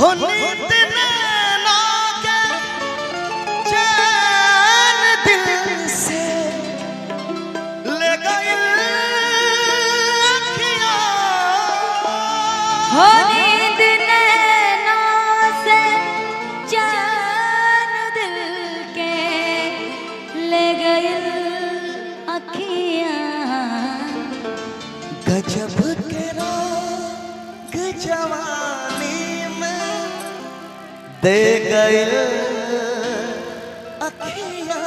नींद नैना के चैन दिल से ले गई अखियां। हो नींद नैना से चैन दिल के ले गई अखियां। गजब के रोग जवानी में दे गई अखियां।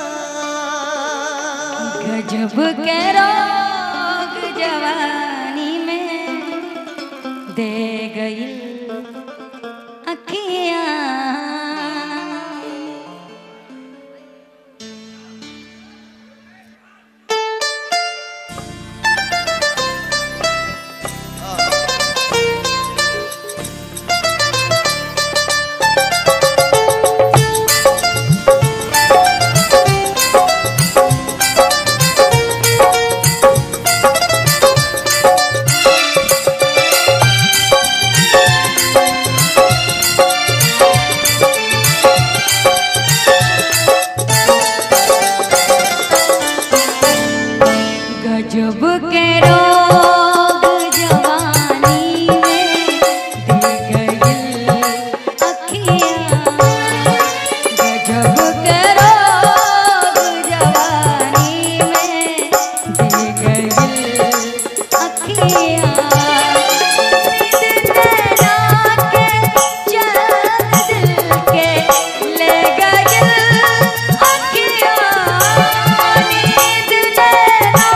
गजब के रोग जवानी में दे गई अखियां। गजब के रोग जवानी में दे गई अखियां। गजब के रोग जवानी में दे गई अखियां। नींद नैना के चैन दिल के ले गई अखियां। नींद नैना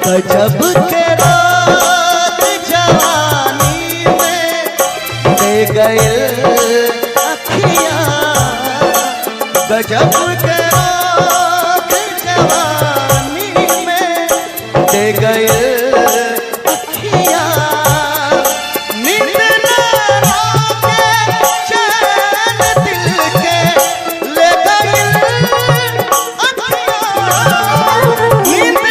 गजब के रोग जवानी में दे गए अखियां। गजब के रोग जवानी में दे गए अखियां। नींद नैना के चैन दिल के ले गई अखियां। नींद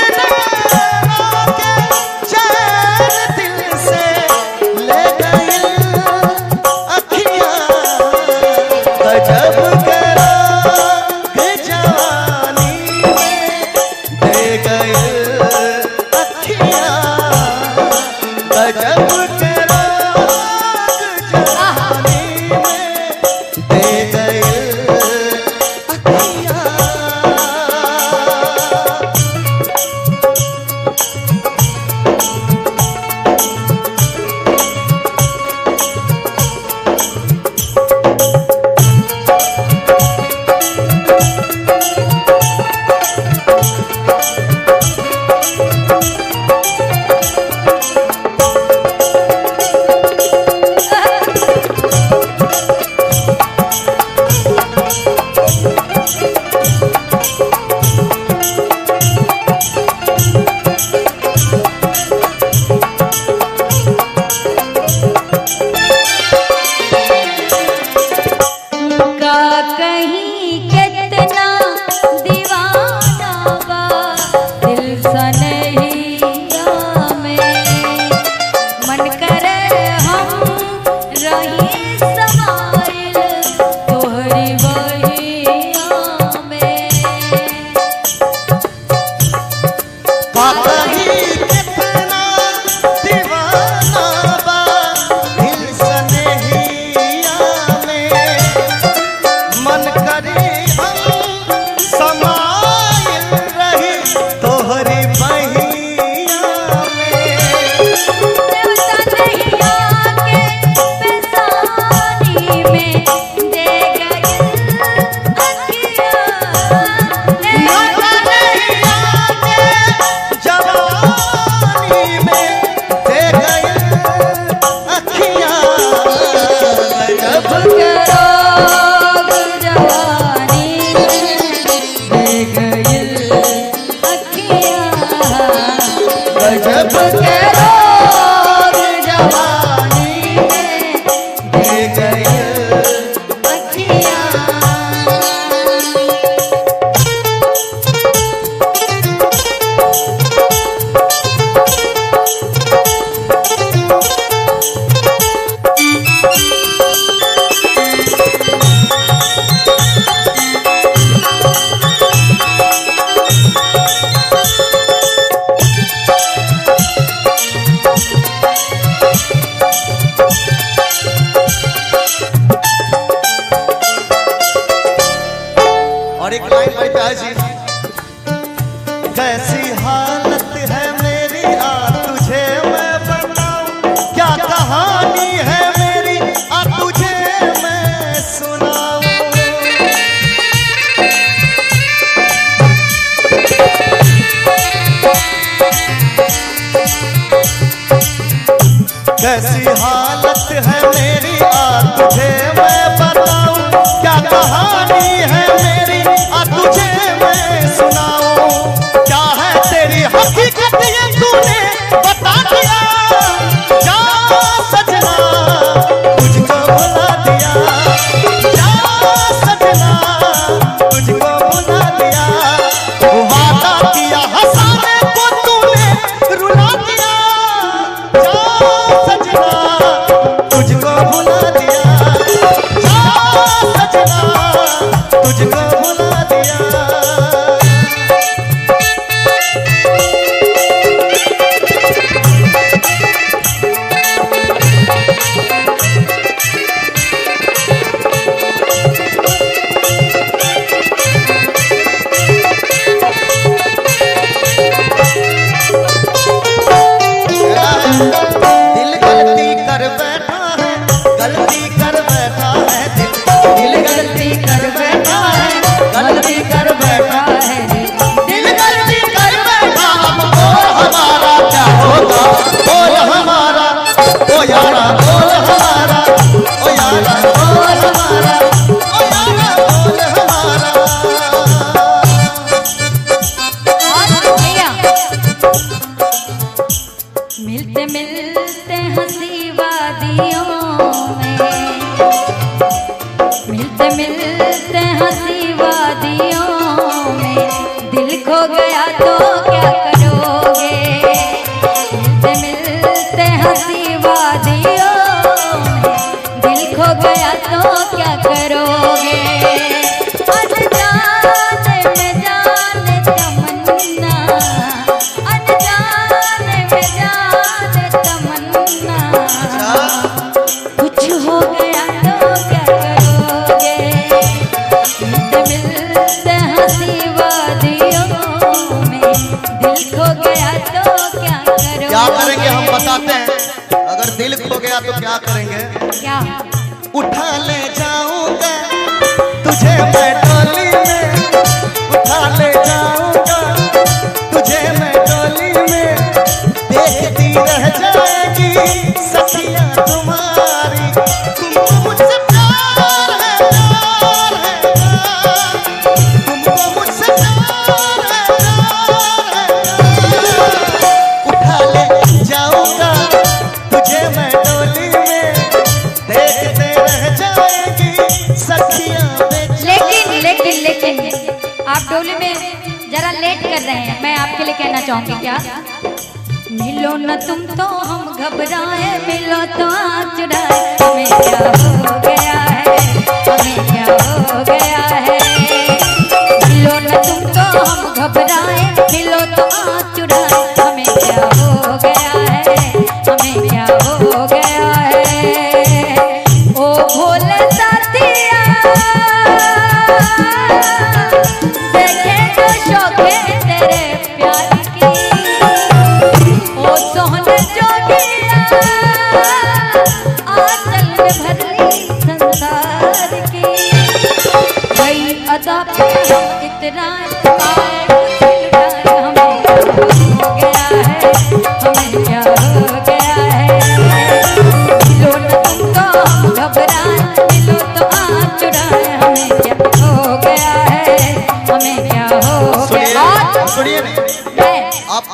एक लाइन बड़ी प्यारी सी। कैसी हालत है मेरी आ तुझे मैं बताऊं, क्या कहानी है मेरी आ तुझे मैं सुनाऊं। कैसी हालत है मेरी आ तुझे मैं बताऊं, क्या कहानी है मेरी आ तुझे मैं सुनाऊं। क्या है तेरी हकीकत ये तूने बता दिया, जा सजना तुझको भुला दिया, जा सजना तुझको भुला दिया। वादा किया हंसाने को तूने रुला दिया, जा सजना तुझको भुला दिया, जा सजना तुझको भुला दिया। दिल गलती कर बैठा है, गलती कर बैठा है दिल, दिल गलती कर बैठा है, गलती कर बैठा है दिल गलती कर बैठा। बोल हमारा क्या होगा, बोल हमारा ओ यारा, बोल हमारा ओ यारा, बोल हमारा ओ यारा, बोल हमारा। और भैया मिलते मिलते हंसी वादियों में, मिलते मिलते हंसी वादियों में, दिल खो गया तो क्या करोगे। मिलते मिलते हंसी वादियों में, दिल खो गया तो क्या करोगे। अनजाने में जाने तमन्ना, अनजाने में जाने तमन्ना, कुछ हो गया तो क्या करोगे। मिलते मिलते हंसी वादियों में, दिल खो गया तो क्या करोगे। क्या करेंगे हम बताते हैं, अगर दिल खो गया तो क्या करेंगे। क्या उठा ले जाऊंगा तुझे मैं डोली में, उठा ले जाऊंगा तुझे मैं डोली में, देखती रह जाएगी सखियां तुम्हारी। तुमको मुझसे प्यार है, प्यार है प्यार, तुमको मुझसे प्यार है, प्यार है प्यार। उठा ले जाऊंगा तुझे मैं डोली में, देखते रह जाएगी सखियां बेचारी। लेकिन आप डोली में जरा लेट कर रहे हैं। मैं आपके लिए कहना चाहूंगी क्या, मिलो न तुम तो हम घबराए, मिलो तो आँख चुराए, हमें क्या हो गया है, हमें क्या हो गया है। मिलो न तुम तो हम घबराए, मिलो तो आँख चुराए, हमें क्या हो गया है, हमें क्या हो गया है। ओ भोले साथिया देखे जो शौक़ है तेरे प्यार की, ओ सोहने जोगिया आंचल में भर ली संसार की। गई अदा पे हम इतराए, आए दिल डाल, हमें क्या हो गया है, हमें क्या हो गया है। मिलो न तुमको हम घबराए, मिलो तो आँख चुराए, हमें क्या हो गया है, हमें क्या हो गया। और सुनिए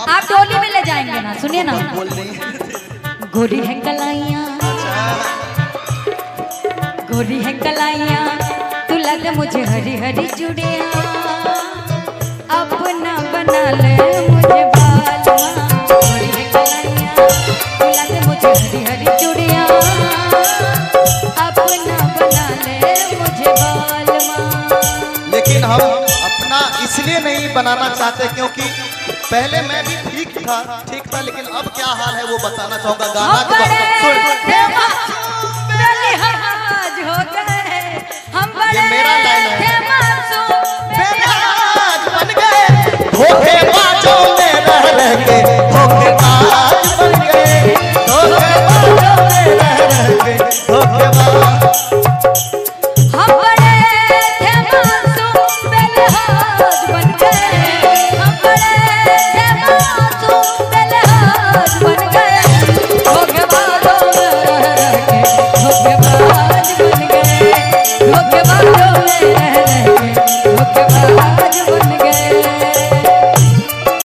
आप डोली में ले जाएंगे ना, सुनिए ना। बोल रही गोरी है कलाइयाँ, गोरी है कलाइयाँ, तू लगे मुझे हरी हरी चूड़ियाँ, अपना बना ले मुझे बालवा। गोरी है कलाइयाँ, तू लगे मुझे हरी हरी चूड़ियाँ, अपना बना ले मुझे बालवा। लेकिन हम अपना इसलिए नहीं बनाना चाहते क्योंकि पहले मैं भी ठीक था, लेकिन अब क्या हाल है वो बताना चाहूंगा। गाना हम बड़े बेलिहाज हो गए, हम बड़े ये मेरा लाइन है। बेमासूम धोखेबाज बन गए, धोखेबाजों में रह रह के धोखेबाज बन गए, धोखेबाजों में रह रह के धोखेबाज। हम बड़े थे मासूम बेलहाज बन गए,